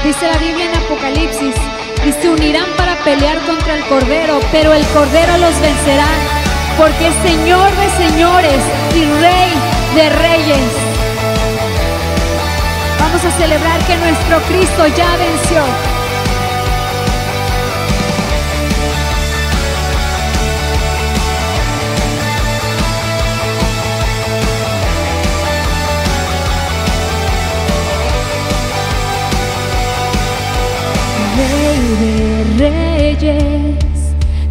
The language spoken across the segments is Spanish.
Dice la Biblia en Apocalipsis, y se unirán para pelear contra el Cordero, pero el Cordero los vencerá, porque es Señor de señores y Rey de reyes. Vamos a celebrar que nuestro Cristo ya venció. Rey de reyes,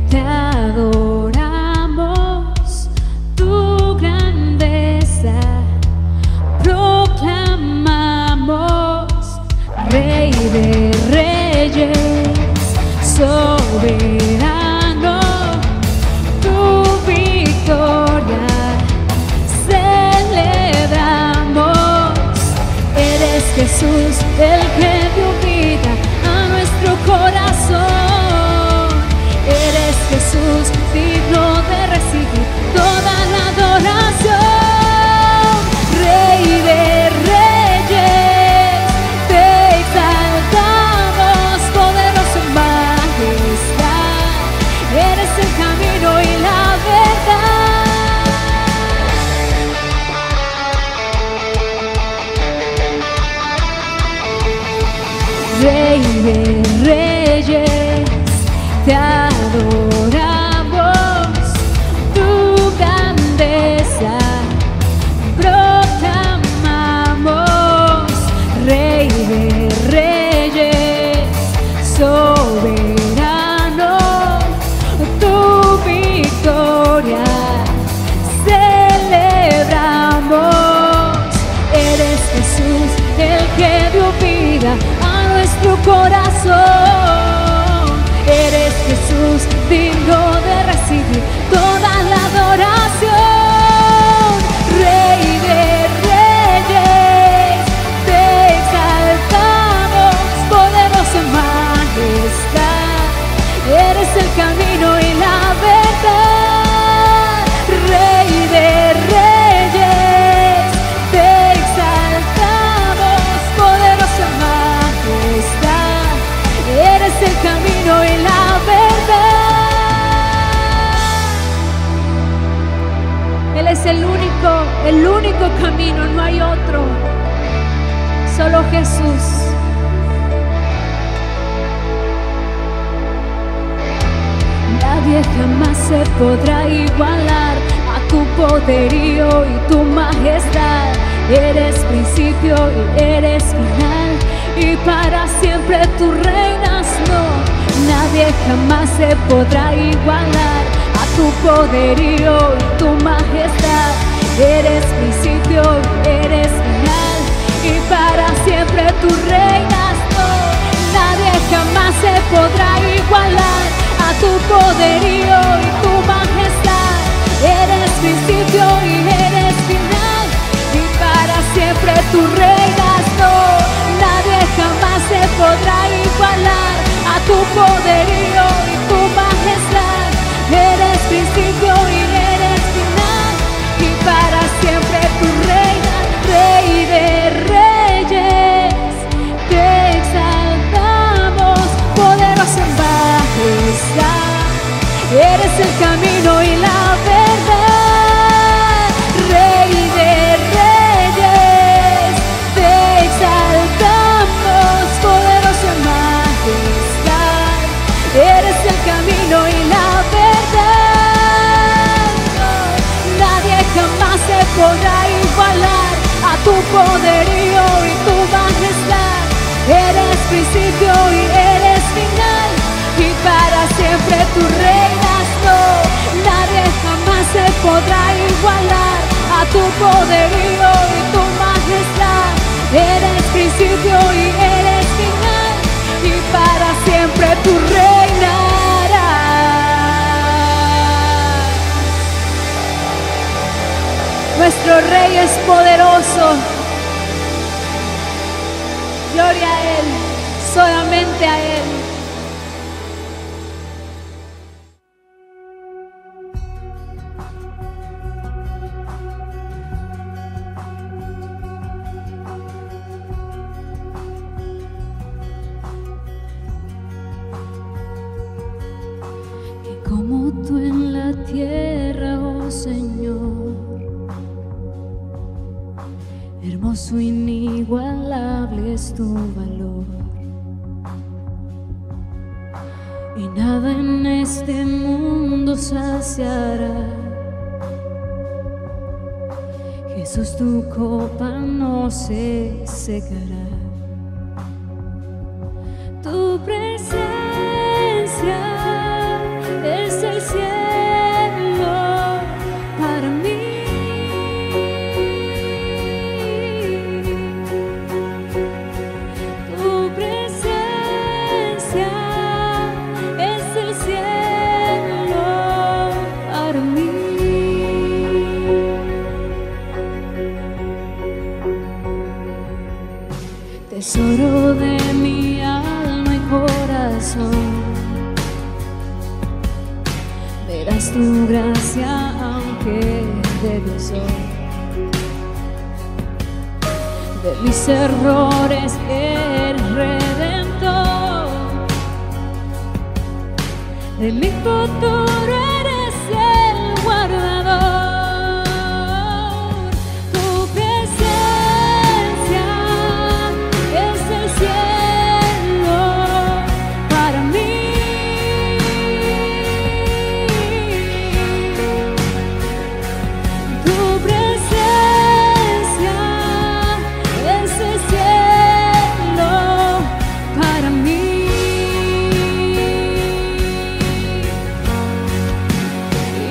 te adoramos, tu grandeza proclamamos. Rey de reyes, soberano, tu victoria celebramos. Eres Jesús, el que dio vida a nuestro corazón. Eres Jesús, digno de recibir toda la adoración. Rey de reyes, te exaltamos, poderoso en majestad. Eres el camino y la verdad. Rey de reyes, te adoramos, tu grandeza proclamamos. Rey de reyes, soberano, tu victoria celebramos. Eres Jesús, el que dio vida a nuestro corazón. Eres Jesús, digno de recibir toda la adoración. Rey de reyes, te exaltamos, poderoso en majestad. Eres el camino y la verdad. Rey de reyes, te exaltamos, poderoso en majestad. Eres el camino y la verdad. Él es el único camino, no hay otro. Solo Jesús. Nadie jamás se podrá igualar a tu poderío y tu majestad. Eres principio y eres final, y para siempre tú reinas, no. Nadie jamás se podrá igualar a tu poderío y tu majestad. Eres principio y eres final, y para siempre tú reinas, no. Nadie jamás se podrá igualar a tu poderío y tu majestad. Eres principio y eres final, y para siempre tú reinas, no. Nadie jamás se podrá igualar a tu poderío y tu majestad. Eres principio y eres final, y para siempre tú reinas. Rey de reyes, te exaltamos, poderoso en majestad. Eres el camino y la verdad. Rey de reyes, te exaltamos, poderoso en majestad. Eres el camino y la verdad. Nadie jamás se podrá igualar a tu poderío y tu majestad. Eres principio y eres final, y para siempre tú reinas, no. Nadie jamás se podrá igualar a tu poderío y tu majestad. Eres principio y eres final, y para siempre tú reinarás. Nuestro Rey es poderoso. Gloria a Él, solamente a Él. Santo en la tierra, oh Señor. Hermoso, inigualable es tu valor. Y nada en este mundo saciará. Jesús, tu copa no se secará. Tu presencia es el cielo para mí. Tu presencia es el cielo para mí. Tesoro de mi alma y corazón, verás tu gracia aunque débil soy. De mis errores el redentor, de mi futuro eres el guardador. Tu presencia es el cielo para mí. Tu presencia es el cielo para mí.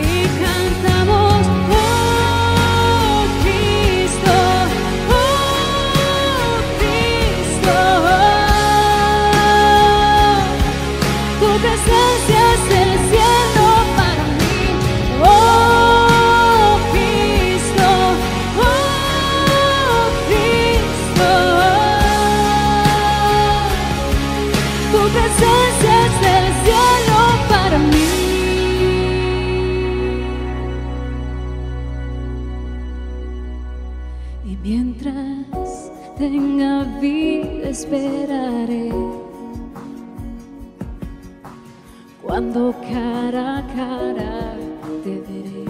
Y cantamos, oh Cristo, tu presencia es el cielo para mí. Oh Cristo, tu presencia es el cielo para mí. Y mientras tenga vida esperaré, cuando cara a cara te veré.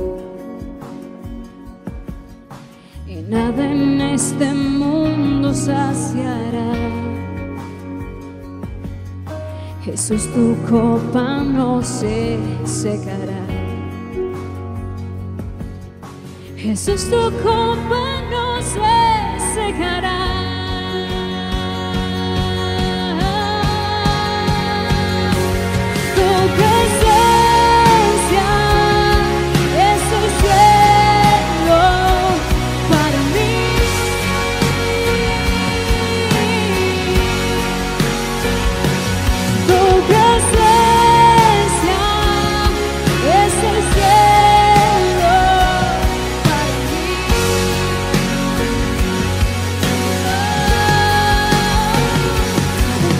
Y nada en este mundo saciará. Jesús, tu copa no se secará. Jesús, tu copa no se secará. Tu presencia es el cielo para mí. Tu presencia es el cielo para mí.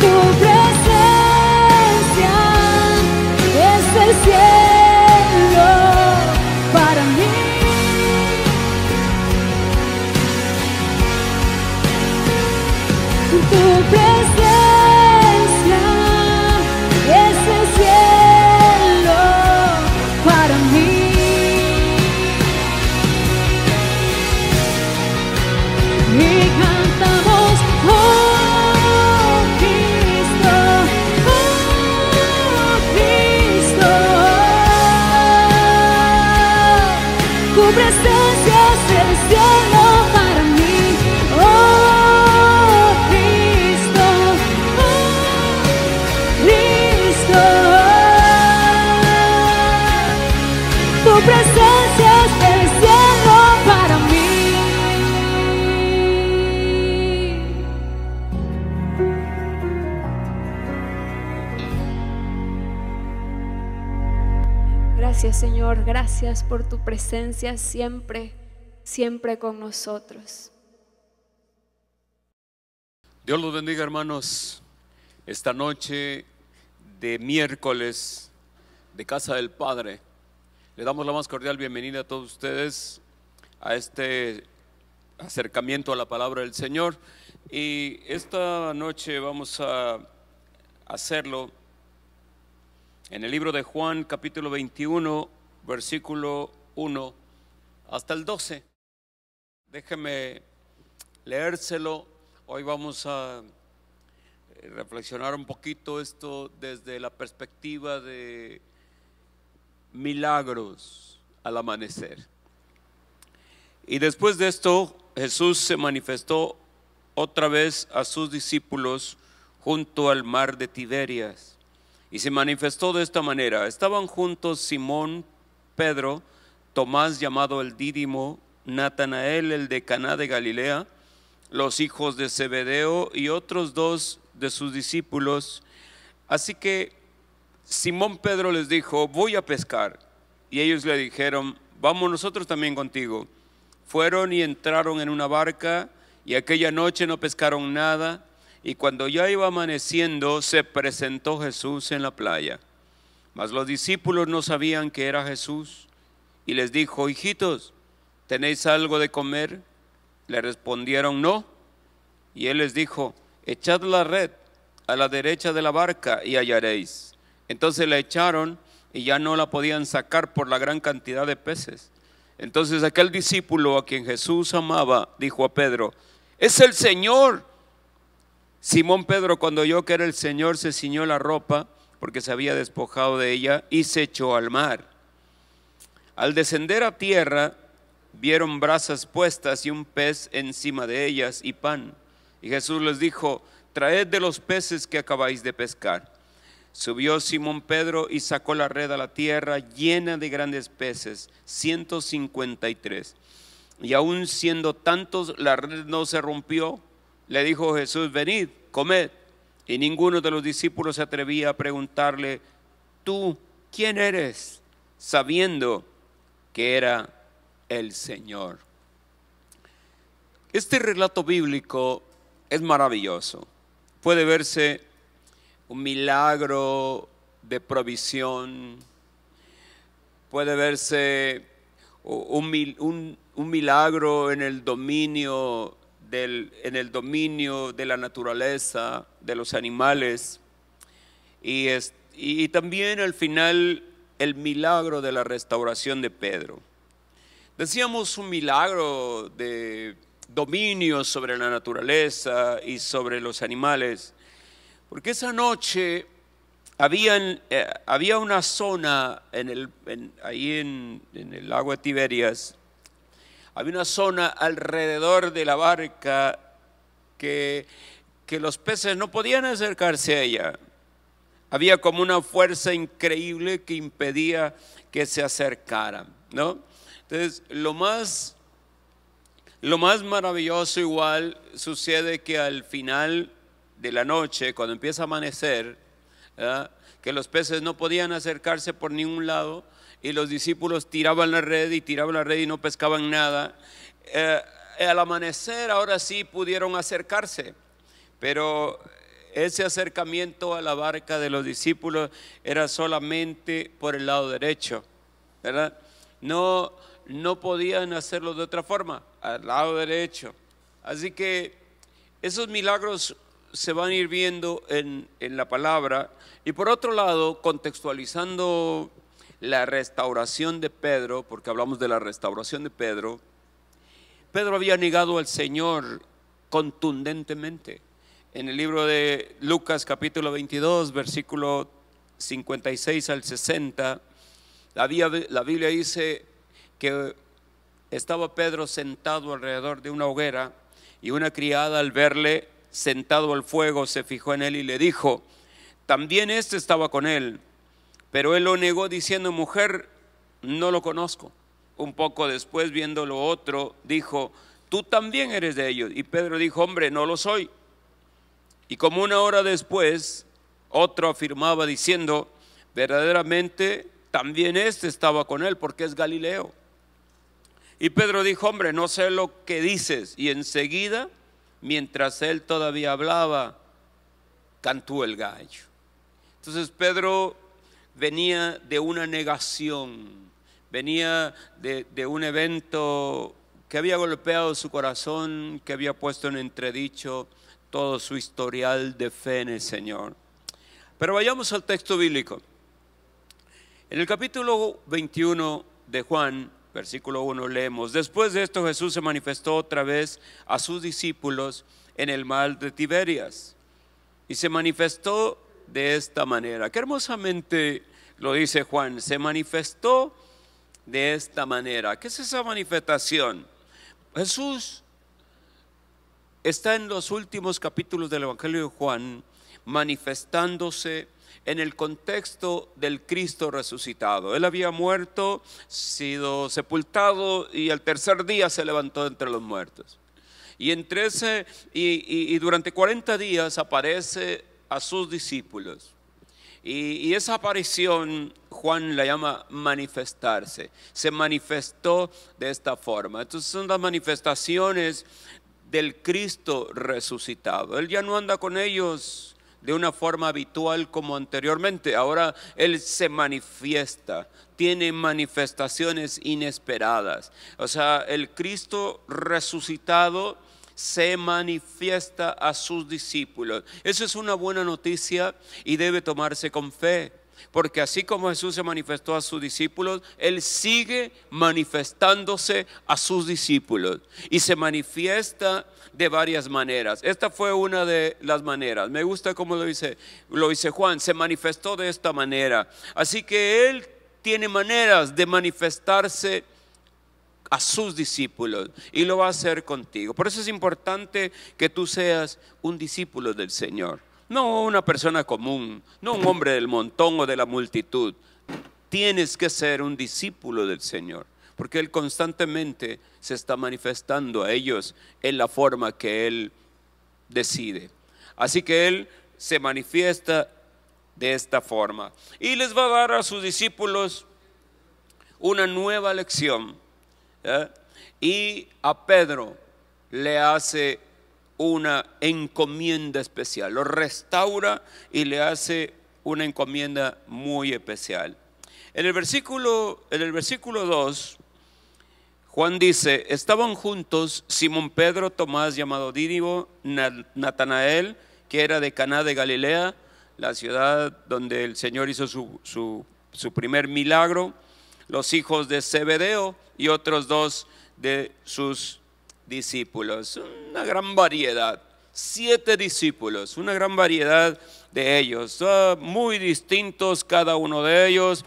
Tu presencia es el cielo para mí. Tu presencia es el cielo para mí. Y cantamos, oh Cristo, tu presencia es el cielo para mí. Oh Cristo, tu presencia es el cielo para mí. Gracias, Señor, gracias por tu presencia siempre, siempre con nosotros. Dios los bendiga, hermanos. Esta noche de miércoles de Casa del Padre, le damos la más cordial bienvenida a todos ustedes a este acercamiento a la palabra del Señor. Y esta noche vamos a hacerlo en el libro de Juan, capítulo 21, versículo 1 hasta el 12. Déjeme leérselo. Hoy vamos a reflexionar un poquito esto desde la perspectiva de milagros al amanecer. Y después de esto, Jesús se manifestó otra vez a sus discípulos junto al mar de Tiberias. Y se manifestó de esta manera: estaban juntos Simón, Pedro, Tomás llamado el Dídimo, Natanael el de Caná de Galilea, los hijos de Zebedeo y otros dos de sus discípulos. Así que Simón Pedro les dijo: voy a pescar. Y ellos le dijeron: vamos nosotros también contigo. Fueron y entraron en una barca, y aquella noche no pescaron nada. Y cuando ya iba amaneciendo, se presentó Jesús en la playa. Mas los discípulos no sabían que era Jesús. Y les dijo: hijitos, ¿tenéis algo de comer? Le respondieron: no. Y él les dijo: echad la red a la derecha de la barca y hallaréis. Entonces la echaron y ya no la podían sacar por la gran cantidad de peces. Entonces aquel discípulo a quien Jesús amaba dijo a Pedro: ¡es el Señor! Simón Pedro, cuando oyó que era el Señor, se ciñó la ropa, porque se había despojado de ella, y se echó al mar. Al descender a tierra, vieron brasas puestas y un pez encima de ellas y pan. Y Jesús les dijo: traed de los peces que acabáis de pescar. Subió Simón Pedro y sacó la red a la tierra llena de grandes peces, 153. Y aun siendo tantos, la red no se rompió. Le dijo Jesús: venid, comed. Y ninguno de los discípulos se atrevía a preguntarle: ¿tú quién eres?, sabiendo que era el Señor. Este relato bíblico es maravilloso. Puede verse un milagro de provisión, puede verse un milagro en el dominio de la naturaleza, de los animales, y también al final el milagro de la restauración de Pedro. Decíamos un milagro de dominio sobre la naturaleza y sobre los animales, porque esa noche había una zona ahí en el lago de Tiberias. Había una zona alrededor de la barca que los peces no podían acercarse a ella. Había como una fuerza increíble que impedía que se acercaran, ¿no? Entonces, lo más maravilloso igual sucede que al final de la noche, cuando empieza a amanecer, ¿verdad?, que los peces no podían acercarse por ningún lado, y los discípulos tiraban la red y no pescaban nada. Al amanecer ahora sí pudieron acercarse, pero ese acercamiento a la barca de los discípulos era solamente por el lado derecho, ¿verdad? No podían hacerlo de otra forma, al lado derecho. Así que esos milagros se van a ir viendo en la palabra. Y por otro lado, contextualizando la restauración de Pedro, porque hablamos de la restauración de Pedro, Pedro había negado al Señor contundentemente. En el libro de Lucas capítulo 22, versículo 56 al 60, la Biblia dice que estaba Pedro sentado alrededor de una hoguera, y una criada, al verle sentado al fuego, se fijó en él y le dijo: también este estaba con él. Pero él lo negó diciendo: mujer, no lo conozco. Un poco después, viendo lo otro, dijo: tú también eres de ellos. Y Pedro dijo: hombre, no lo soy. Y como una hora después, otro afirmaba diciendo: verdaderamente también este estaba con él, porque es Galileo. Y Pedro dijo: hombre, no sé lo que dices. Y enseguida, mientras él todavía hablaba, cantó el gallo. Entonces Pedro venía de una negación, venía de un evento que había golpeado su corazón, que había puesto en entredicho todo su historial de fe en el Señor. Pero vayamos al texto bíblico. En el capítulo 21 de Juan, versículo 1 leemos: después de esto Jesús se manifestó otra vez a sus discípulos en el mar de Tiberias y se manifestó de esta manera. Qué hermosamente lo dice Juan, se manifestó de esta manera. ¿Qué es esa manifestación? Jesús está en los últimos capítulos del Evangelio de Juan manifestándose en el contexto del Cristo resucitado. Él había muerto, sido sepultado y al tercer día se levantó entre los muertos. Y durante 40 días aparece a sus discípulos. Y esa aparición Juan la llama manifestarse. Se manifestó de esta forma. Entonces son las manifestaciones del Cristo resucitado. Él ya no anda con ellos de una forma habitual como anteriormente. Ahora Él se manifiesta, tiene manifestaciones inesperadas. O sea, el Cristo resucitado se manifiesta a sus discípulos. Eso es una buena noticia y debe tomarse con fe. Porque así como Jesús se manifestó a sus discípulos, Él sigue manifestándose a sus discípulos. Y se manifiesta de varias maneras. Esta fue una de las maneras. Me gusta cómo lo dice Juan, se manifestó de esta manera. Así que Él tiene maneras de manifestarse a sus discípulos y lo va a hacer contigo. Por eso es importante que tú seas un discípulo del Señor. No una persona común, no un hombre del montón o de la multitud. Tienes que ser un discípulo del Señor, porque Él constantemente se está manifestando a ellos en la forma que Él decide. Así que Él se manifiesta de esta forma y les va a dar a sus discípulos una nueva lección. Y a Pedro le hace una encomienda especial, lo restaura y le hace una encomienda muy especial. En el versículo 2, Juan dice: estaban juntos Simón Pedro, Tomás llamado Dídimo, Natanael, que era de Caná de Galilea, la ciudad donde el Señor hizo su primer milagro, los hijos de Zebedeo y otros dos de sus discípulos. Una gran variedad, 7 discípulos, una gran variedad de ellos, muy distintos cada uno de ellos.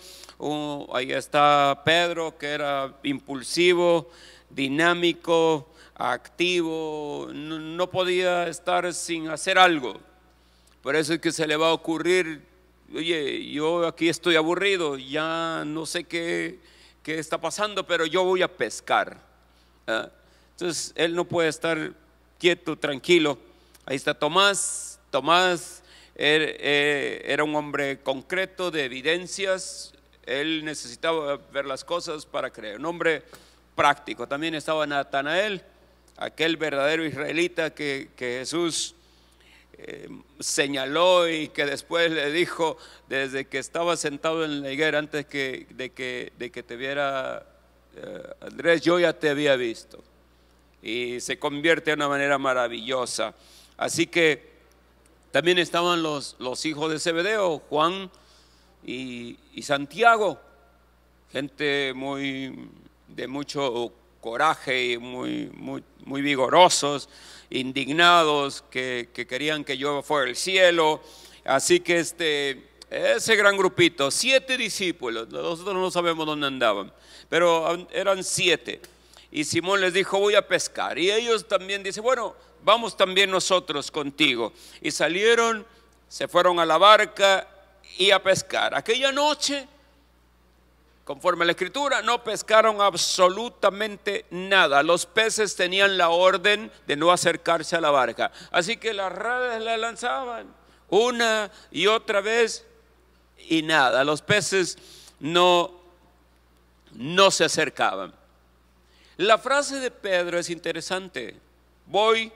Ahí está Pedro, que era impulsivo, dinámico, activo, no podía estar sin hacer algo. Por eso es que se le va a ocurrir: oye, yo aquí estoy aburrido, ya no sé qué está pasando, pero yo voy a pescar. Entonces él no puede estar quieto, tranquilo. Ahí está Tomás. Tomás era un hombre concreto, de evidencias. Él necesitaba ver las cosas para creer, un hombre práctico. También estaba Natanael, aquel verdadero israelita que Jesús señaló y que después le dijo, desde que estaba sentado en la higuera, antes de que te viera Andrés, yo ya te había visto. Y se convierte de una manera maravillosa. Así que también estaban los hijos de Zebedeo, Juan y Santiago, gente de mucho coraje y muy vigorosos, indignados, que querían que yo fuera al cielo. Así que ese gran grupito, 7 discípulos, nosotros no sabemos dónde andaban, pero eran 7. Y Simón les dijo: voy a pescar. Y ellos también dicen: bueno, vamos también nosotros contigo. Y salieron, se fueron a la barca y a pescar. Aquella noche, conforme a la Escritura, no pescaron absolutamente nada. Los peces tenían la orden de no acercarse a la barca. Así que las redes las lanzaban una y otra vez y nada. Los peces no se acercaban. La frase de Pedro es interesante: voy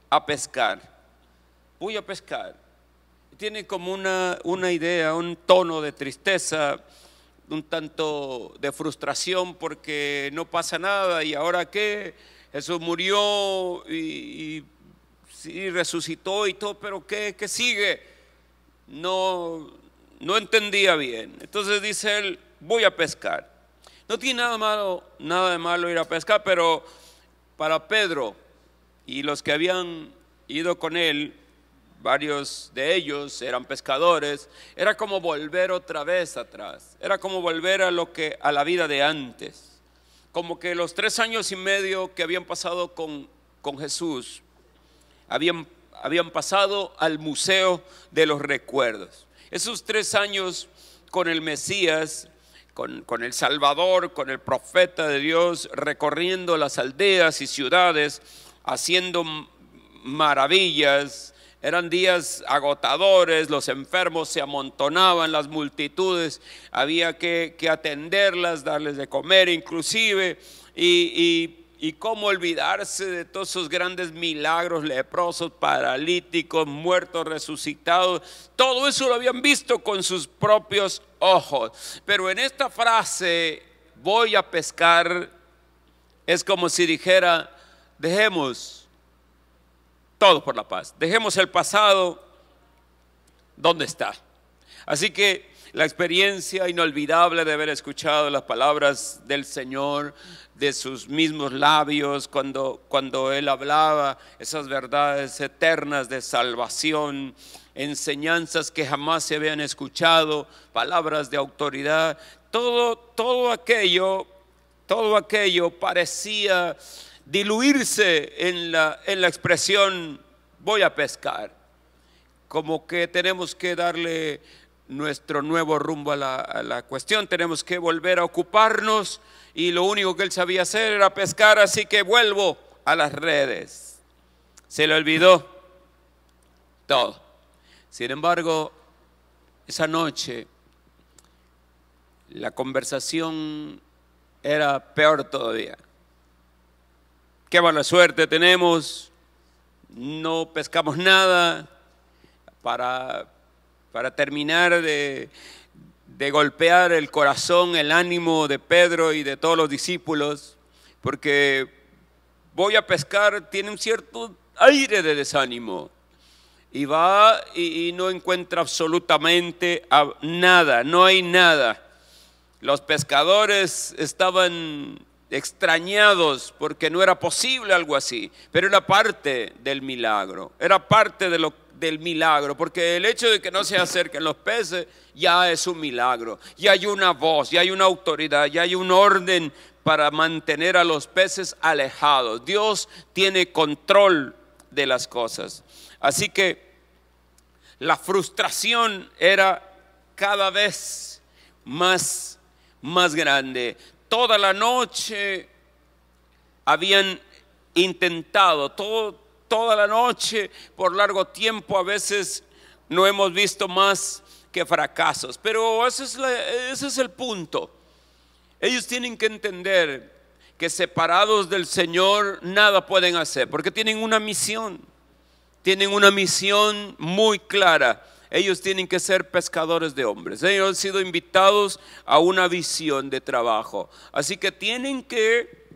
a pescar. Voy a pescar. Tiene como una idea, un tono de tristeza, un tanto de frustración porque no pasa nada. ¿Y ahora qué? Jesús murió y resucitó y todo, pero ¿qué sigue? No entendía bien. Entonces dice él: voy a pescar. No tiene nada de malo ir a pescar, pero para Pedro y los que habían ido con él, varios de ellos eran pescadores, era como volver otra vez atrás, era como volver a la vida de antes, como que los 3 años y medio que habían pasado con Jesús, habían pasado al museo de los recuerdos. Esos 3 años con el Mesías, con el Salvador, con el profeta de Dios, recorriendo las aldeas y ciudades, haciendo maravillas. Eran días agotadores, los enfermos se amontonaban, las multitudes, había que atenderlas, darles de comer inclusive, y cómo olvidarse de todos esos grandes milagros, leprosos, paralíticos, muertos, resucitados. Todo eso lo habían visto con sus propios ojos. Pero en esta frase, voy a pescar, es como si dijera, dejemos todo por la paz, dejemos el pasado donde está. Así que la experiencia inolvidable de haber escuchado las palabras del Señor, de sus mismos labios, cuando Él hablaba esas verdades eternas de salvación, enseñanzas que jamás se habían escuchado, palabras de autoridad, todo aquello parecía diluirse en la expresión voy a pescar, como que tenemos que darle nuestro nuevo rumbo a la cuestión, tenemos que volver a ocuparnos, y lo único que él sabía hacer era pescar, así que vuelvo a las redes. Se le olvidó todo. Sin embargo, esa noche la conversación era peor todavía. Qué mala suerte tenemos, no pescamos nada. Para terminar de golpear el corazón, el ánimo de Pedro y de todos los discípulos, porque voy a pescar tiene un cierto aire de desánimo, y va y no encuentra absolutamente nada, no hay nada. Los pescadores estaban extrañados porque no era posible algo así, pero era parte del milagro, era parte del milagro, porque el hecho de que no se acerquen los peces ya es un milagro, ya hay una voz, ya hay una autoridad, ya hay un orden para mantener a los peces alejados. Dios tiene control de las cosas. Así que la frustración era cada vez más grande. Toda la noche habían intentado, toda la noche, por largo tiempo, a veces no hemos visto más que fracasos. Pero ese es el punto. Ellos tienen que entender que separados del Señor nada pueden hacer, porque tienen una misión muy clara. Ellos tienen que ser pescadores de hombres. Ellos han sido invitados a una visión de trabajo. Así que tienen que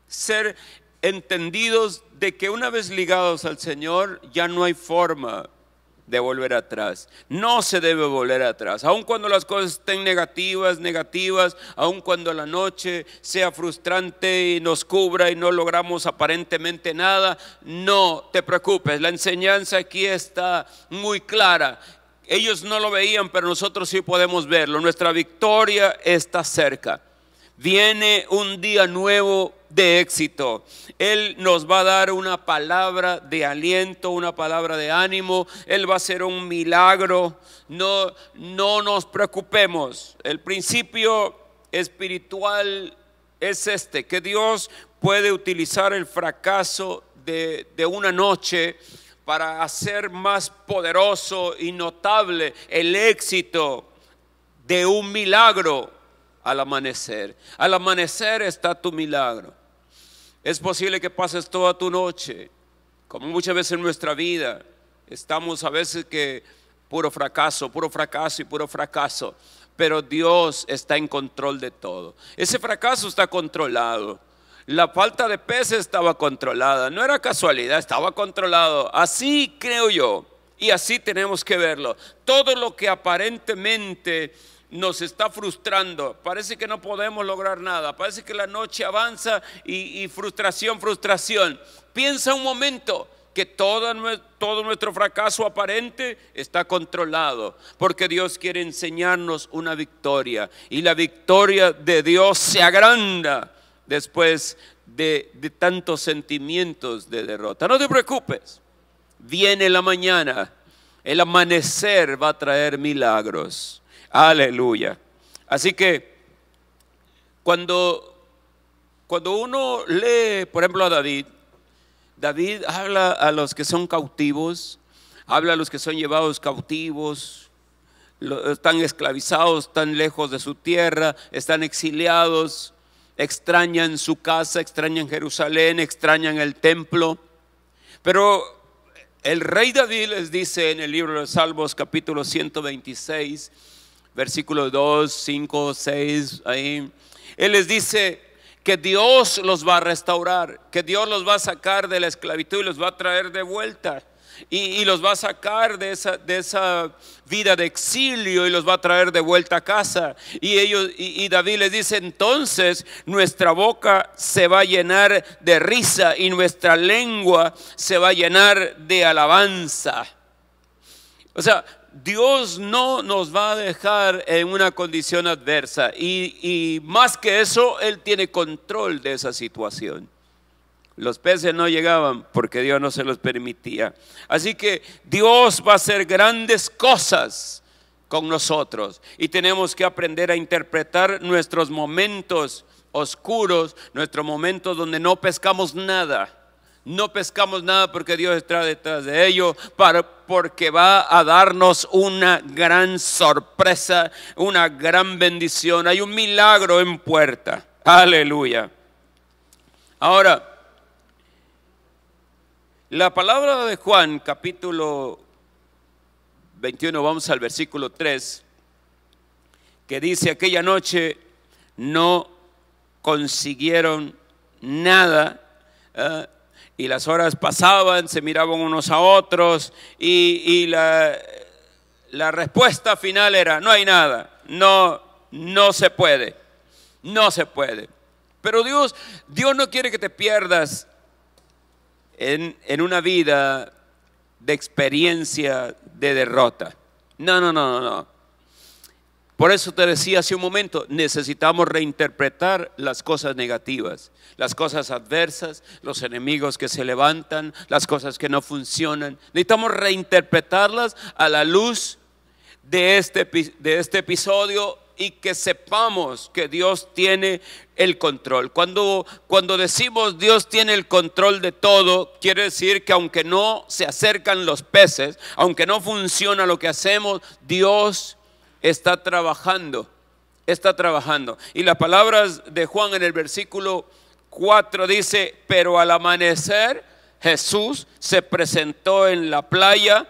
ser entendidos de que una vez ligados al Señor ya no hay forma de volver atrás. No se debe volver atrás, aun cuando las cosas estén negativas, aun cuando la noche sea frustrante y nos cubra y no logramos aparentemente nada. No te preocupes, la enseñanza aquí está muy clara. Ellos no lo veían, pero nosotros sí podemos verlo. Nuestra victoria está cerca. Viene un día nuevo de éxito. Él nos va a dar una palabra de aliento, una palabra de ánimo. Él va a hacer un milagro. No nos preocupemos. El principio espiritual es que Dios puede utilizar el fracaso de una noche para hacer más poderoso y notable el éxito de un milagro. Al amanecer está tu milagro. Es posible que pases toda tu noche, como muchas veces en nuestra vida, estamos a veces que puro fracaso, pero Dios está en control de todo. Ese fracaso está controlado. La falta de peces estaba controlada, no era casualidad, estaba controlado. Así creo yo, y así tenemos que verlo. Todo lo que aparentemente nos está frustrando, parece que no podemos lograr nada, parece que la noche avanza y frustración, piensa un momento que todo nuestro fracaso aparente está controlado, porque Dios quiere enseñarnos una victoria, y la victoria de Dios se agranda después de tantos sentimientos de derrota. No te preocupes, viene la mañana, el amanecer va a traer milagros. Aleluya. Así que cuando uno lee, por ejemplo, a David habla a los que son cautivos, habla a los que son llevados cautivos, están esclavizados, están lejos de su tierra, están exiliados, extrañan su casa, extrañan Jerusalén, extrañan el templo. Pero el rey David les dice en el libro de Salmos capítulo 126, versículos 2, 5, 6, ahí, él les dice que Dios los va a restaurar, que Dios los va a sacar de la esclavitud y los va a traer de vuelta, y los va a sacar de esa vida de exilio y los va a traer de vuelta a casa. Y David les dice: entonces nuestra boca se va a llenar de risa y nuestra lengua se va a llenar de alabanza. O sea, Dios no nos va a dejar en una condición adversa, y más que eso, Él tiene control de esa situación. Los peces no llegaban porque Dios no se los permitía. Así que Dios va a hacer grandes cosas con nosotros, y tenemos que aprender a interpretar nuestros momentos oscuros, nuestros momentos donde no pescamos nada. No pescamos nada porque Dios está detrás de ello, porque va a darnos una gran sorpresa, una gran bendición. Hay un milagro en puerta. Aleluya. Ahora, la palabra de Juan, capítulo 21, vamos al versículo 3, que dice: aquella noche no consiguieron nada, y las horas pasaban, se miraban unos a otros, y la respuesta final era: no hay nada, no se puede, no se puede. Pero Dios no quiere que te pierdas en una vida de experiencia de derrota. No. Por eso te decía hace un momento, necesitamos reinterpretar las cosas negativas, las cosas adversas, los enemigos que se levantan, las cosas que no funcionan. Necesitamos reinterpretarlas a la luz de este episodio, y que sepamos que Dios tiene el control. Cuando decimos Dios tiene el control de todo, quiere decir que aunque no se acercan los peces, aunque no funciona lo que hacemos, Dios está trabajando. Y las palabras de Juan en el versículo 4 dice: pero al amanecer Jesús se presentó en la playa,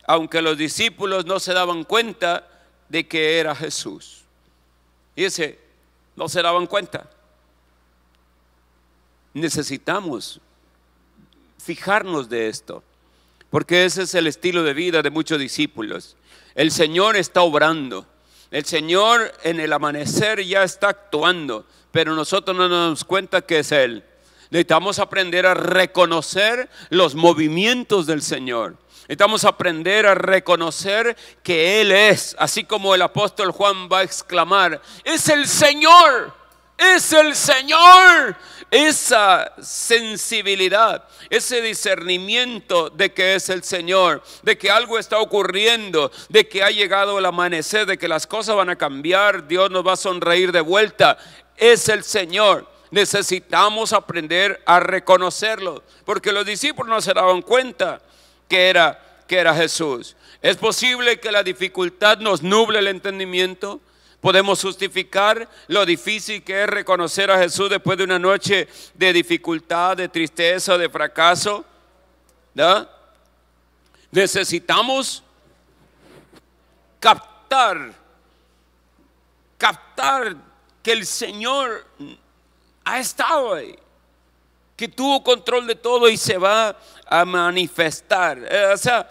aunque los discípulos no se daban cuenta de que era Jesús. Y dice, no se daban cuenta. Necesitamos fijarnos de esto, porque ese es el estilo de vida de muchos discípulos. El Señor está obrando, el Señor en el amanecer ya está actuando, pero nosotros no nos damos cuenta que es Él. Necesitamos aprender a reconocer los movimientos del Señor. Necesitamos aprender a reconocer que Él es, así como el apóstol Juan va a exclamar: es el Señor, es el Señor. Esa sensibilidad, ese discernimiento de que es el Señor, de que algo está ocurriendo, de que ha llegado el amanecer, de que las cosas van a cambiar, Dios nos va a sonreír de vuelta, es el Señor. Necesitamos aprender a reconocerlo, porque los discípulos no se daban cuenta que era Jesús. Es posible que la dificultad nos nuble el entendimiento. Podemos justificar lo difícil que es reconocer a Jesús después de una noche de dificultad, de tristeza, de fracaso, ¿no? Necesitamos captar que el Señor ha estado ahí, que tuvo control de todo y se va a manifestar. O sea,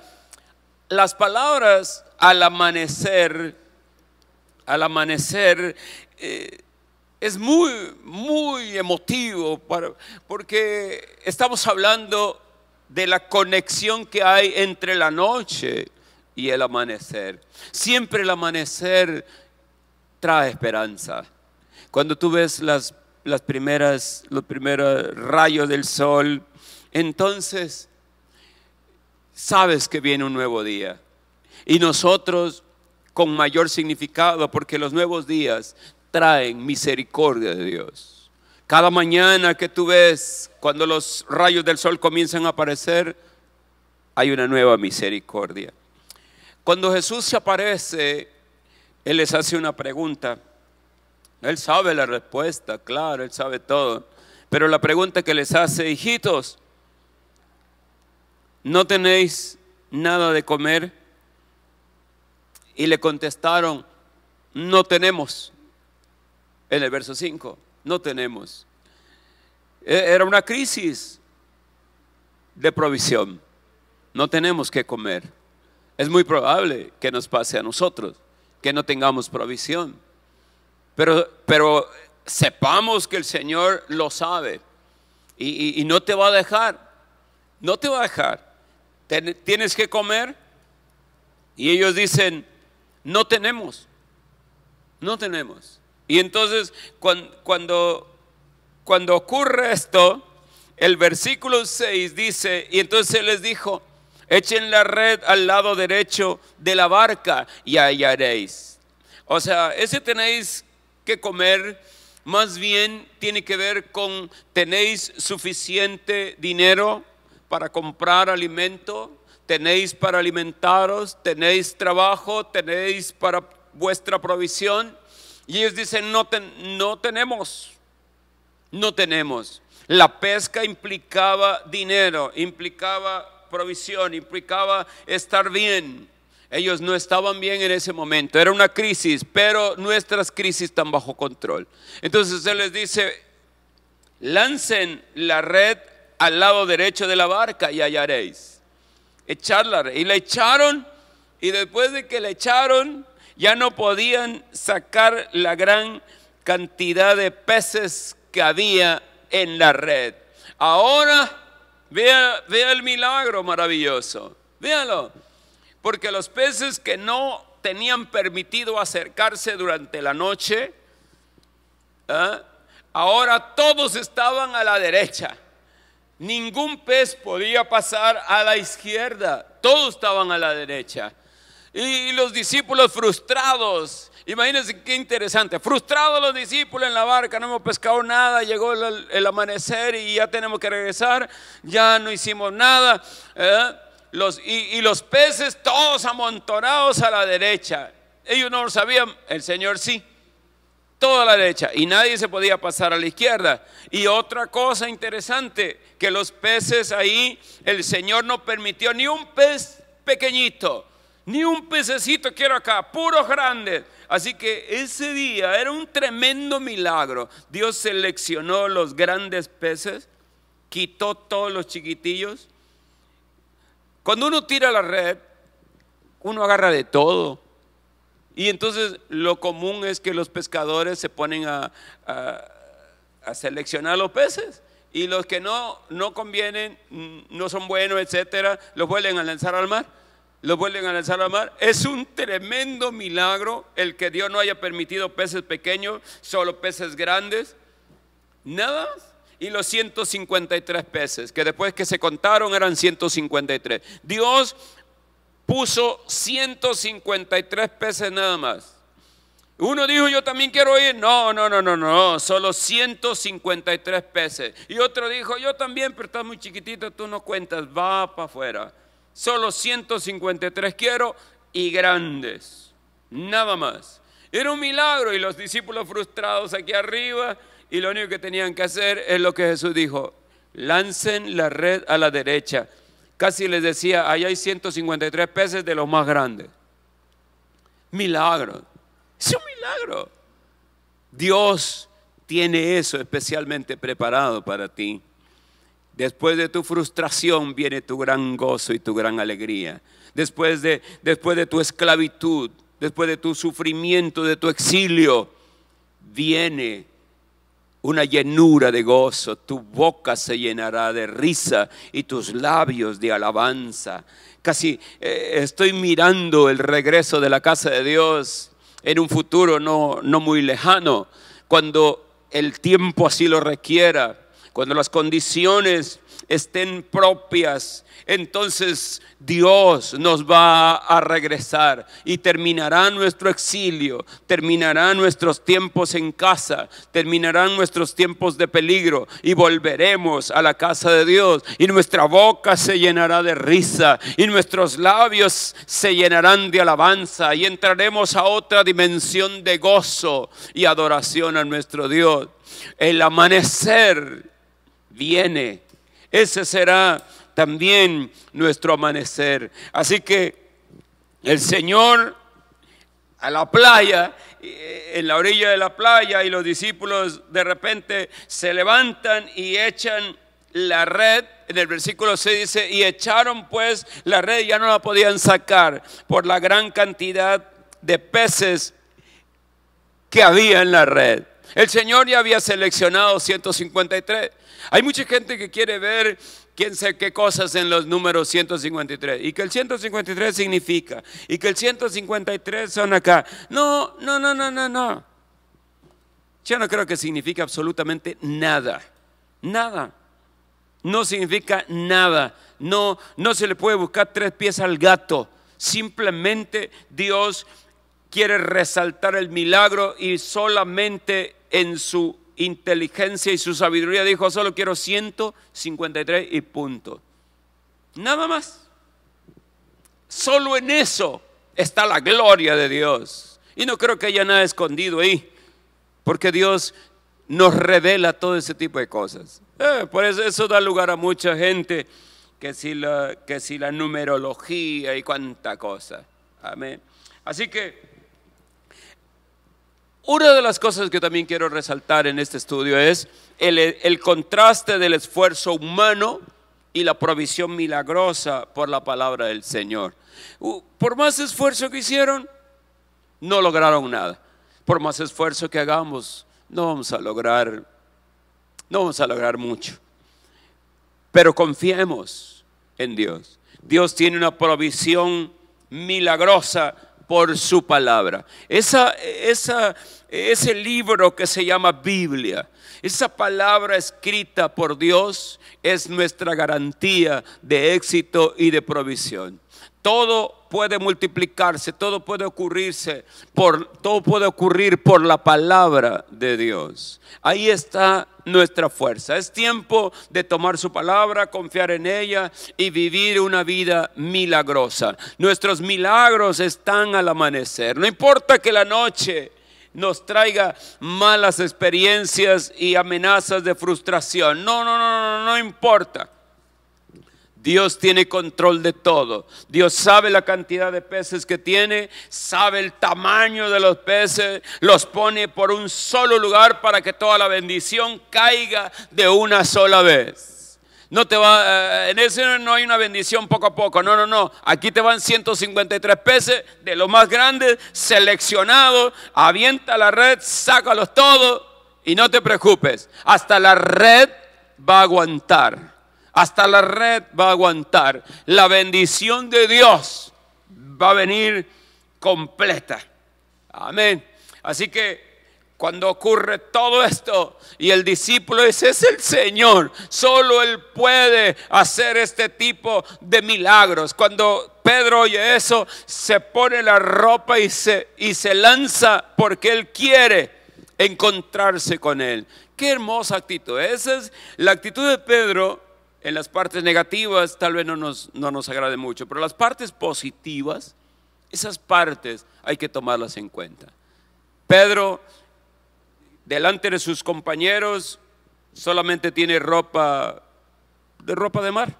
las palabras al amanecer al amanecer es muy emotivo porque estamos hablando de la conexión que hay entre la noche y el amanecer. Siempre el amanecer trae esperanza. Cuando tú ves los primeros rayos del sol, entonces sabes que viene un nuevo día. Y nosotros con mayor significado, porque los nuevos días traen misericordia de Dios. Cada mañana que tú ves, cuando los rayos del sol comienzan a aparecer, hay una nueva misericordia. Cuando Jesús se aparece, Él les hace una pregunta. Él sabe la respuesta, claro, Él sabe todo. Pero la pregunta que les hace: hijitos, ¿no tenéis nada de comer? Y le contestaron: no tenemos. En el verso 5, no tenemos. Era una crisis de provisión. No tenemos que comer. Es muy probable que nos pase a nosotros, que no tengamos provisión. Pero sepamos que el Señor lo sabe y no te va a dejar. No te va a dejar. Tienes que comer. Y ellos dicen: no tenemos. No tenemos. Y entonces cuando ocurre esto, el versículo 6 dice: y entonces Él les dijo: echen la red al lado derecho de la barca y hallaréis. O sea, ese tenéis que comer más bien tiene que ver con: tenéis suficiente dinero para comprar alimento, tenéis para alimentaros, tenéis trabajo, tenéis para vuestra provisión. Y ellos dicen: no tenemos. No tenemos. La pesca implicaba dinero, implicaba provisión, implicaba estar bien. Ellos no estaban bien en ese momento. Era una crisis, pero nuestras crisis están bajo control. Entonces Él les dice: lancen la red al lado derecho de la barca y hallaréis. Echar la red. Y la echaron, y después de que la echaron, ya no podían sacar la gran cantidad de peces que había en la red. Ahora vea el milagro maravilloso. Véalo. Porque los peces que no tenían permitido acercarse durante la noche, ahora todos estaban a la derecha. Ningún pez podía pasar a la izquierda. Todos estaban a la derecha. Y los discípulos frustrados, imagínense qué interesante, frustrados los discípulos en la barca: no hemos pescado nada, llegó el amanecer y ya tenemos que regresar, ya no hicimos nada. Los peces todos amontonados a la derecha. Ellos no lo sabían, el Señor sí, toda la derecha, y nadie se podía pasar a la izquierda. Y otra cosa interesante, que los peces ahí, el Señor no permitió ni un pez pequeñito, ni un pececito quiero acá, puros grandes. Así que ese día era un tremendo milagro. Dios seleccionó los grandes peces, quitó todos los chiquitillos. Cuando uno tira la red, uno agarra de todo. Y entonces lo común es que los pescadores se ponen a seleccionar los peces. Y los que no convienen, no son buenos, etcétera, los vuelven a lanzar al mar. Es un tremendo milagro el que Dios no haya permitido peces pequeños, solo peces grandes. Nada más. Y los 153 peces, que después que se contaron eran 153. Dios puso 153 peces nada más. Uno dijo: yo también quiero ir. No, solo 153 peces. Y otro dijo: yo también, pero estás muy chiquitito, tú no cuentas, va para afuera. Solo 153 quiero, y grandes, nada más. Era un milagro. Y los discípulos frustrados aquí arriba, y lo único que tenían que hacer es lo que Jesús dijo: lancen la red a la derecha. Casi les decía: allá hay 153 peces de los más grandes. Milagro. Es un milagro. Dios tiene eso especialmente preparado para ti. Después de tu frustración viene tu gran gozo y tu gran alegría. Después de tu esclavitud, después de tu sufrimiento, de tu exilio, viene una llenura de gozo. Tu boca se llenará de risa y tus labios de alabanza. Casi estoy mirando el regreso de la casa de Dios en un futuro no muy lejano, cuando el tiempo así lo requiera, cuando las condiciones estén propias. Entonces Dios nos va a regresar y terminará nuestro exilio, terminarán nuestros tiempos en casa, terminarán nuestros tiempos de peligro y volveremos a la casa de Dios, y nuestra boca se llenará de risa y nuestros labios se llenarán de alabanza, y entraremos a otra dimensión de gozo y adoración a nuestro Dios. El amanecer viene. Ese será también nuestro amanecer. Así que el Señor a la playa, en la orilla de la playa, y los discípulos de repente se levantan y echan la red. En el versículo 6 dice: y echaron pues la red, y ya no la podían sacar por la gran cantidad de peces que había en la red. El Señor ya había seleccionado 153. Hay mucha gente que quiere ver quién sabe qué cosas en los números 153, y que el 153 significa, y que el 153 son acá. No. Yo no creo que signifique absolutamente nada. Nada. No significa nada. No se le puede buscar tres pies al gato. Simplemente Dios quiere resaltar el milagro, y solamente en su inteligencia y su sabiduría dijo: solo quiero 153 y punto. Nada más. Solo en eso está la gloria de Dios. Y no creo que haya nada escondido ahí, porque Dios nos revela todo ese tipo de cosas. Por eso da lugar a mucha gente que si la numerología y cuánta cosa. Amén. Así que una de las cosas que también quiero resaltar en este estudio es el contraste del esfuerzo humano y la provisión milagrosa por la palabra del Señor. Por más esfuerzo que hicieron, no lograron nada. Por más esfuerzo que hagamos, no vamos a lograr mucho. Pero confiemos en Dios. Dios tiene una provisión milagrosa por su palabra. Ese libro que se llama Biblia, esa palabra escrita por Dios, es nuestra garantía de éxito y de provisión. Todo puede multiplicarse, todo puede ocurrir por la palabra de Dios. Ahí está nuestra fuerza. Es tiempo de tomar su palabra, confiar en ella y vivir una vida milagrosa. Nuestros milagros están al amanecer. No importa que la noche nos traiga malas experiencias y amenazas de frustración. No importa. Dios tiene control de todo. Dios sabe la cantidad de peces que tiene, sabe el tamaño de los peces, los pone por un solo lugar para que toda la bendición caiga de una sola vez. En ese no hay una bendición poco a poco, no. Aquí te van 153 peces de los más grandes, seleccionados. Avienta la red, sácalos todos y no te preocupes. Hasta la red va a aguantar. Hasta la red va a aguantar. La bendición de Dios va a venir completa. Amén. Así que cuando ocurre todo esto y el discípulo dice: es el Señor, solo Él puede hacer este tipo de milagros. Cuando Pedro oye eso, se pone la ropa y se lanza, porque Él quiere encontrarse con Él. Qué hermosa actitud. Esa es la actitud de Pedro. En las partes negativas tal vez no nos agrade mucho, pero las partes positivas, esas partes hay que tomarlas en cuenta. Pedro, delante de sus compañeros, solamente tiene ropa de mar.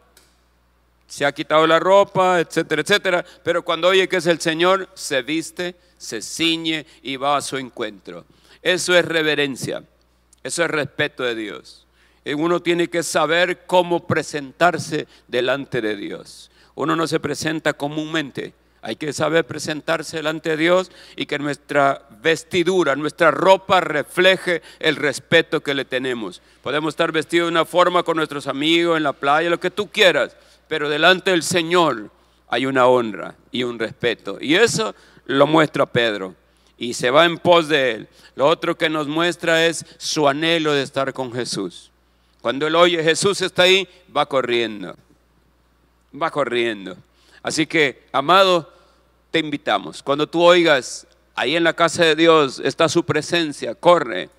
Se ha quitado la ropa, etcétera, pero cuando oye que es el Señor, se viste, se ciñe y va a su encuentro. Eso es reverencia, eso es respeto de Dios. Uno tiene que saber cómo presentarse delante de Dios. Uno no se presenta comúnmente Hay que saber presentarse delante de Dios y que nuestra vestidura, nuestra ropa refleje el respeto que le tenemos. Podemos estar vestidos de una forma con nuestros amigos en la playa, lo que tú quieras, pero delante del Señor hay una honra y un respeto. Y eso lo muestra Pedro y se va en pos de él. Lo otro que nos muestra es su anhelo de estar con Jesús. Cuando él oye Jesús está ahí, va corriendo. Va corriendo. Así que, amado, te invitamos. Cuando tú oigas, ahí en la casa de Dios está su presencia, corre.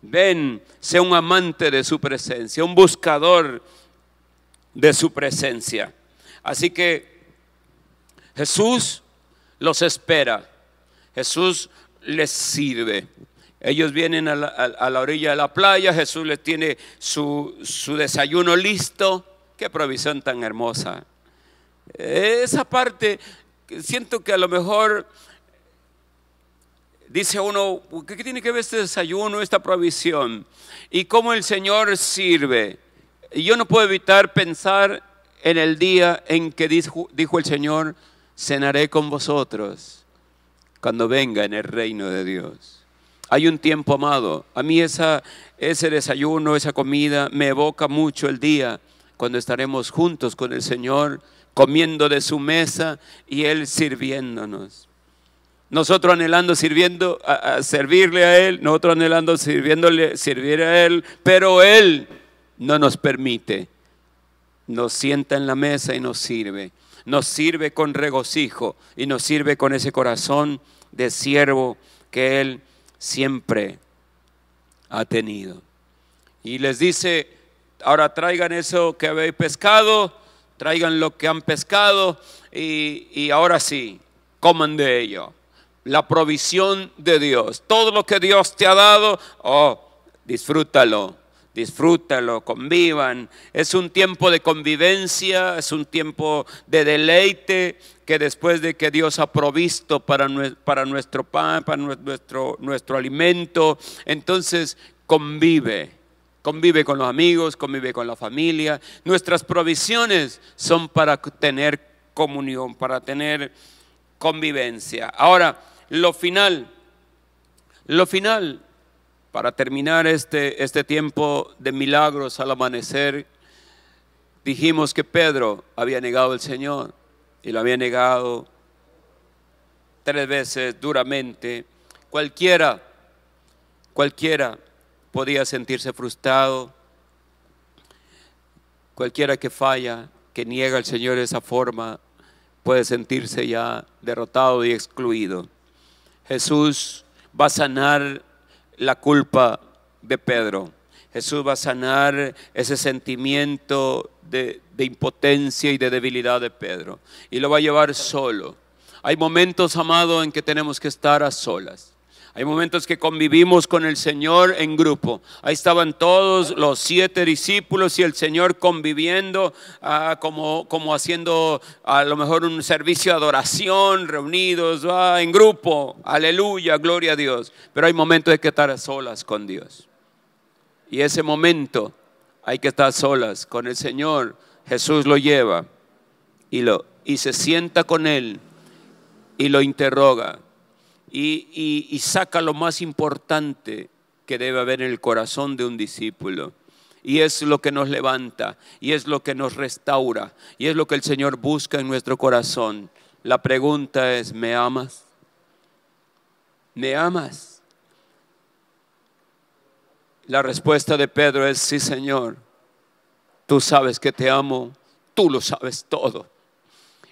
Ven, sé un amante de su presencia, un buscador de su presencia. Así que Jesús los espera. Jesús les sirve. Ellos vienen a la orilla de la playa. Jesús les tiene su desayuno listo. Qué provisión tan hermosa. Esa parte, siento que a lo mejor dice uno, ¿qué tiene que ver este desayuno, esta provisión? Y cómo el Señor sirve. Y yo no puedo evitar pensar en el día en que dijo el Señor, cenaré con vosotros cuando venga en el reino de Dios. Hay un tiempo, amado. A mí ese desayuno, esa comida me evoca mucho el día cuando estaremos juntos con el Señor, comiendo de su mesa y Él sirviéndonos. Nosotros anhelando servirle a Él, nosotros anhelando servir a Él, pero Él no nos permite. Nos sienta en la mesa y nos sirve con regocijo y nos sirve con ese corazón de siervo que Él siempre ha tenido. Y les dice, ahora traigan eso que habéis pescado, traigan lo que han pescado y ahora sí, coman de ello. La provisión de Dios, todo lo que Dios te ha dado, disfrútalo, convivan. Es un tiempo de convivencia, es un tiempo de deleite, que después de que Dios ha provisto para nuestro pan, para nuestro alimento, entonces convive con los amigos, convive con la familia. Nuestras provisiones son para tener comunión, para tener convivencia. Ahora, lo final, para terminar este tiempo de milagros al amanecer, dijimos que Pedro había negado al Señor y lo había negado 3 veces duramente. Cualquiera podía sentirse frustrado. Cualquiera que falla, que niega al Señor de esa forma, puede sentirse ya derrotado y excluido. Jesús va a sanar la culpa de Pedro. Jesús va a sanar ese sentimiento de impotencia y de debilidad de Pedro. Y lo va a llevar solo. Hay momentos, amado, en que tenemos que estar a solas. Hay momentos que convivimos con el Señor en grupo. Ahí estaban todos los 7 discípulos y el Señor conviviendo, como haciendo a lo mejor un servicio de adoración, reunidos en grupo. Aleluya, gloria a Dios. Pero hay momentos de que estar a solas con Dios. Y ese momento hay que estar a solas con el Señor. Jesús lo lleva y se sienta con Él y lo interroga. Y saca lo más importante que debe haber en el corazón de un discípulo. Y es lo que nos levanta, y es lo que nos restaura, y es lo que el Señor busca en nuestro corazón. La pregunta es, ¿me amas? ¿Me amas? La respuesta de Pedro es, sí, Señor. Tú sabes que te amo, tú lo sabes todo.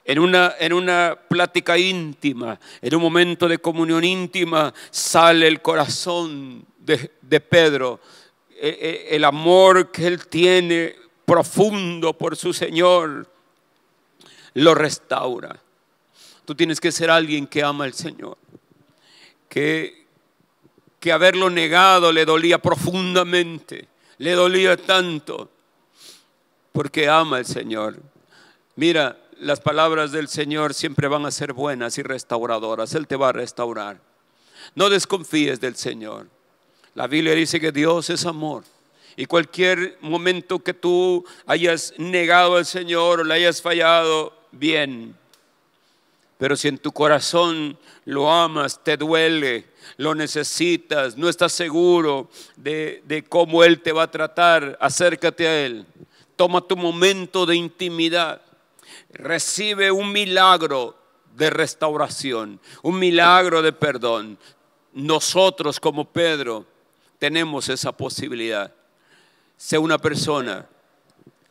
En una plática íntima, en un momento de comunión íntima, sale el corazón de Pedro. El amor que él tiene profundo por su Señor lo restaura. Tú tienes que ser alguien que ama al Señor, que haberlo negado le dolía profundamente, le dolía tanto, porque ama al Señor. Mira, las palabras del Señor siempre van a ser buenas y restauradoras. Él te va a restaurar. No desconfíes del Señor. La Biblia dice que Dios es amor. Y cualquier momento que tú hayas negado al Señor o le hayas fallado, bien. Pero si en tu corazón lo amas, te duele, lo necesitas, no estás seguro de cómo Él te va a tratar, acércate a Él. Toma tu momento de intimidad. Recibe un milagro de restauración, un milagro de perdón. Nosotros como Pedro tenemos esa posibilidad. Sé una persona,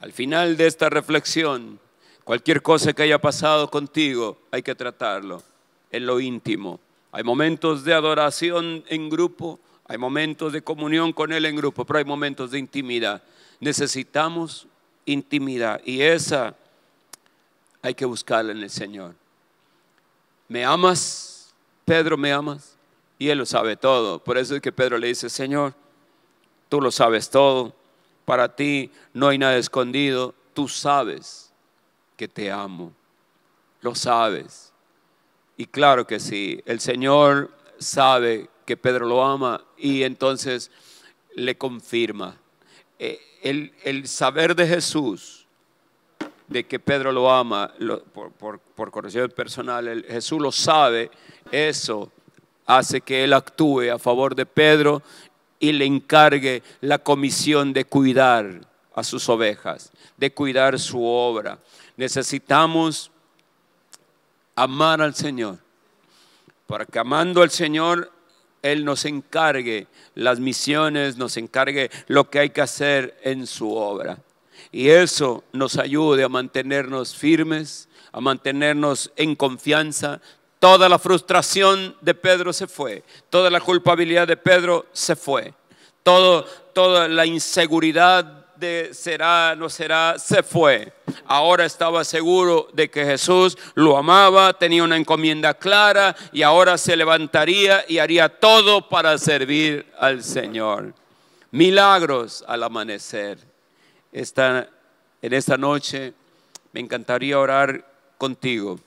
al final de esta reflexión, cualquier cosa que haya pasado contigo, hay que tratarlo en lo íntimo. Hay momentos de adoración en grupo, hay momentos de comunión con Él en grupo, pero hay momentos de intimidad. Necesitamos intimidad y esa hay que buscarla en el Señor. ¿Me amas, Pedro? ¿Me amas? Y Él lo sabe todo. Por eso es que Pedro le dice: Señor, tú lo sabes todo. Para ti no hay nada escondido. Tú sabes que te amo. Lo sabes. Y claro que sí, el Señor sabe que Pedro lo ama y entonces le confirma. El saber de Jesús, de que Pedro lo ama, por conocimiento personal, Jesús lo sabe, eso hace que Él actúe a favor de Pedro y le encargue la comisión de cuidar a sus ovejas, de cuidar su obra. Necesitamos amar al Señor, para que amando al Señor, Él nos encargue las misiones, nos encargue lo que hay que hacer en su obra. Y eso nos ayude a mantenernos firmes, a mantenernos en confianza. Toda la frustración de Pedro se fue, toda la culpabilidad de Pedro se fue, toda la inseguridad de será, no será, se fue. Ahora estaba seguro de que Jesús lo amaba, tenía una encomienda clara y ahora se levantaría y haría todo para servir al Señor. Milagros al amanecer. En esta noche me encantaría orar contigo.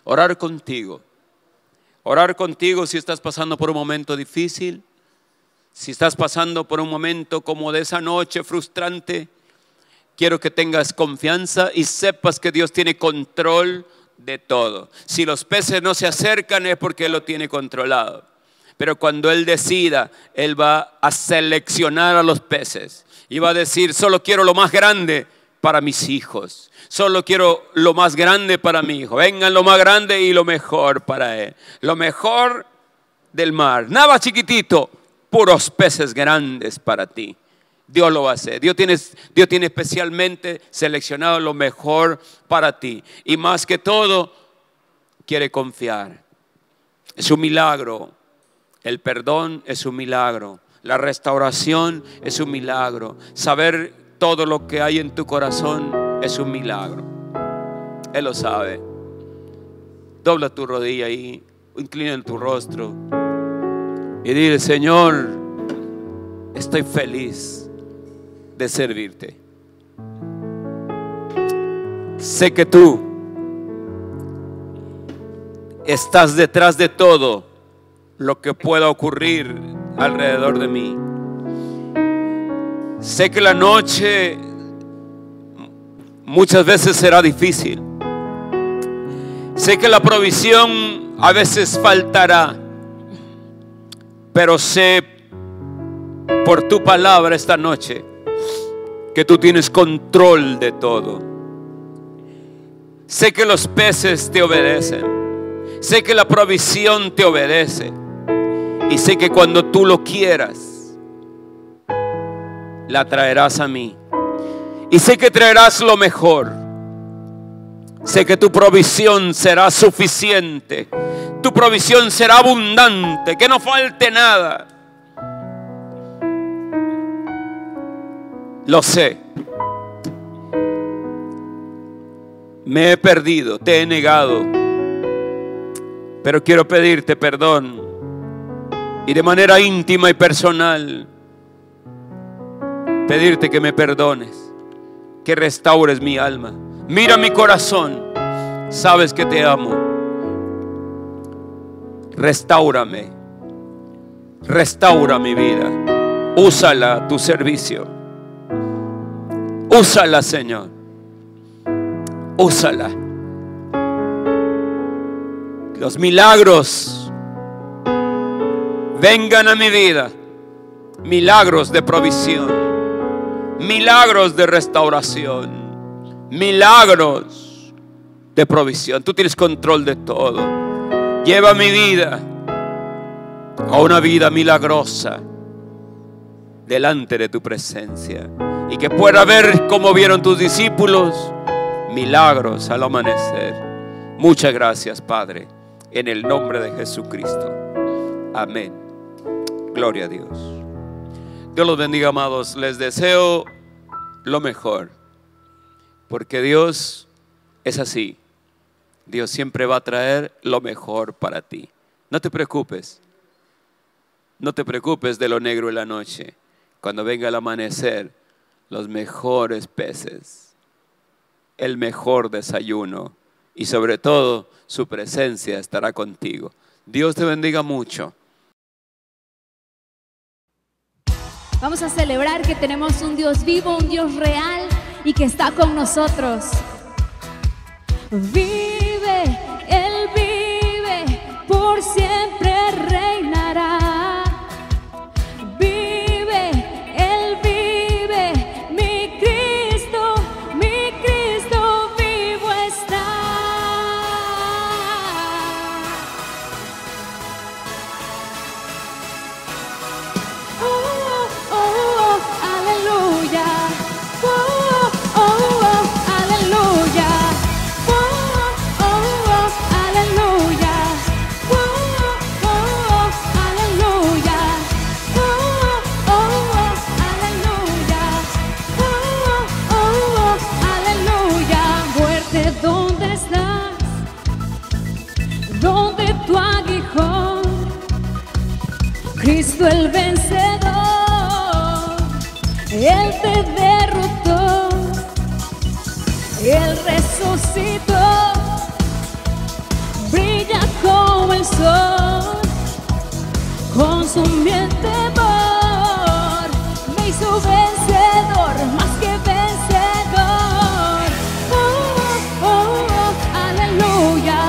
Orar contigo. Orar contigo si estás pasando por un momento difícil. Si estás pasando por un momento como de esa noche frustrante, quiero que tengas confianza y sepas que Dios tiene control de todo. Si los peces no se acercan es porque Él lo tiene controlado. Pero cuando Él decida, Él va a seleccionar a los peces y va a decir: solo quiero lo más grande para mis hijos. Solo quiero lo más grande para mi hijo. Vengan lo más grande y lo mejor para él. Lo mejor del mar. Nada chiquitito. Puros peces grandes para ti. Dios lo va a hacer. Dios tiene especialmente seleccionado lo mejor para ti. Y más que todo, quiere confiar. Es un milagro. El perdón es un milagro. La restauración es un milagro. Saber todo lo que hay en tu corazón es un milagro. Él lo sabe. Dobla tu rodilla ahí. Inclina tu rostro. Y dile: Señor, estoy feliz de servirte. Sé que tú estás detrás de todo lo que pueda ocurrir alrededor de mí. Sé que la noche muchas veces será difícil. Sé que la provisión a veces faltará. Pero sé por tu palabra esta noche que tú tienes control de todo. Sé que los peces te obedecen. Sé que la provisión te obedece. Y sé que cuando tú lo quieras, la traerás a mí. Y sé que traerás lo mejor. Sé que tu provisión será suficiente. Tu provisión será abundante, que no falte nada. Lo sé. Me he perdido, te he negado. Pero quiero pedirte perdón. Y de manera íntima y personal, pedirte que me perdones, que restaures mi alma. Mira mi corazón. Sabes que te amo. Restáurame. Restaura mi vida. Úsala a tu servicio. Úsala, Señor. Úsala. Los milagros vengan a mi vida. Milagros de provisión, milagros de restauración, milagros de provisión. Tú tienes control de todo. Lleva mi vida a una vida milagrosa delante de tu presencia, y que pueda ver como vieron tus discípulos, milagros al amanecer. Muchas gracias, Padre, en el nombre de Jesucristo. Amén. Gloria a Dios. Dios los bendiga, amados. Les deseo lo mejor, porque Dios es así. Dios siempre va a traer lo mejor para ti. No te preocupes. No te preocupes de lo negro en la noche. Cuando venga el amanecer, los mejores peces, el mejor desayuno, y sobre todo su presencia estará contigo. Dios te bendiga mucho. Vamos a celebrar que tenemos un Dios vivo, un Dios real y que está con nosotros. Vive, Él vive, por siempre reinará. Vive, Él vive, mi Cristo vivo está. Aleluya. Aleluya. Aleluya. Aleluya. Aleluya. Muerte, ¿dónde estás? ¿Dónde tu aguijón? Cristo el vencedor, Él te derrotó, Él resucitó, brilla como el sol, consumió el temor, me hizo vencedor, más que vencedor. Aleluya.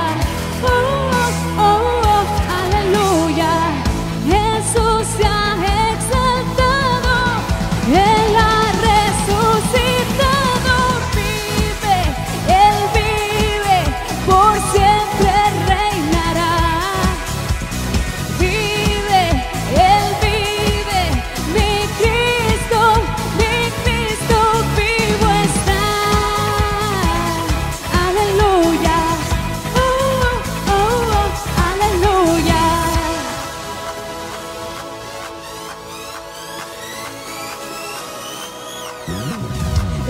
Aleluya. Jesús se ha exaltado, Él ha resucitado. Vive, Él vive, por siempre reinará. Vive, Él vive, mi Cristo vivo está. Aleluya. Aleluya.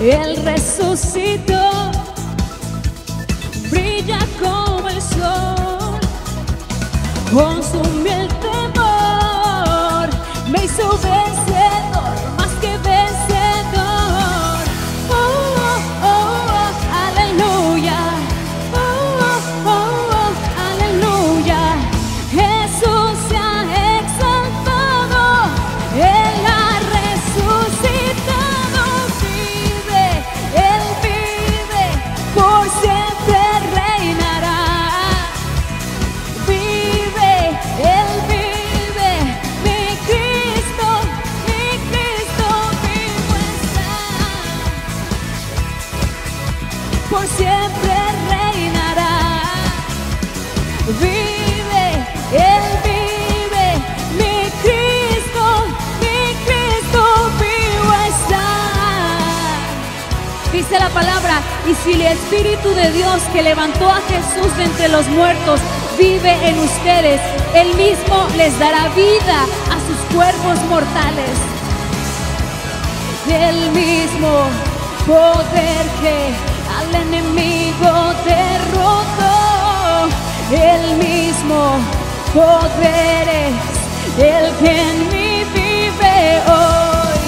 Él resucitó, brilla como el sol, consumió el temor, me hizo vencedor, más que vencedor. Aleluya. Aleluya. Jesús se ha exaltado, Él ha resucitado. Vive, Él vive, por siempre reinará. Vive, Él vive, mi Cristo vivo está. Por siempre reinará. Vive, Él vive, mi Cristo vivo está. Dice la palabra, y si el Espíritu de Dios que levantó a Jesús de entre los muertos vive en ustedes, Él mismo les dará vida a sus cuerpos mortales. El mismo poder que al enemigo derrotó, el mismo poder es el que en mí vive hoy.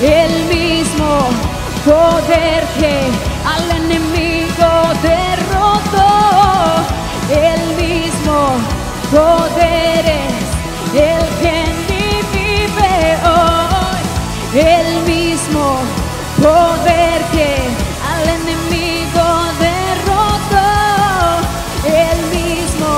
El mismo poder que al enemigo derrotó, el mismo poder es el que en mí vive hoy. El mismo poder que al enemigo derrotó, el mismo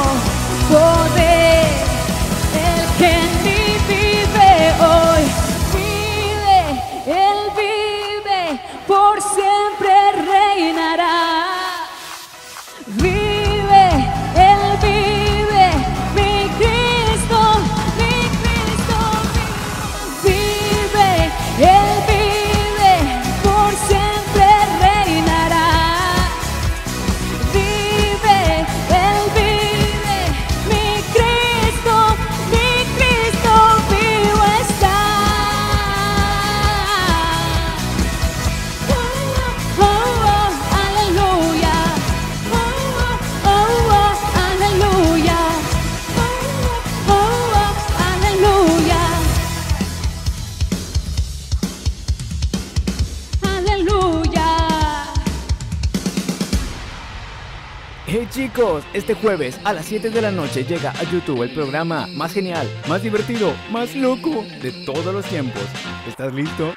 Hey chicos, este jueves a las 7 de la noche llega a YouTube el programa más genial, más divertido, más loco de todos los tiempos. ¿Estás listo?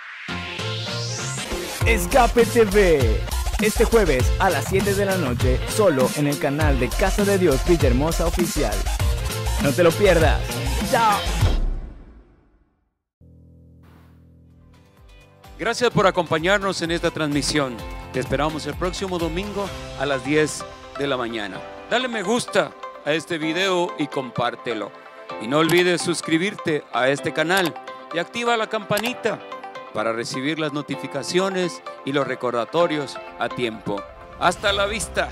Escape TV. Este jueves a las 7 de la noche, solo en el canal de Casa de Dios Villahermosa Oficial. No te lo pierdas. ¡Chao! Gracias por acompañarnos en esta transmisión. Te esperamos el próximo domingo a las 10 de la mañana. Dale me gusta a este video y compártelo. Y no olvides suscribirte a este canal y activa la campanita para recibir las notificaciones y los recordatorios a tiempo. Hasta la vista.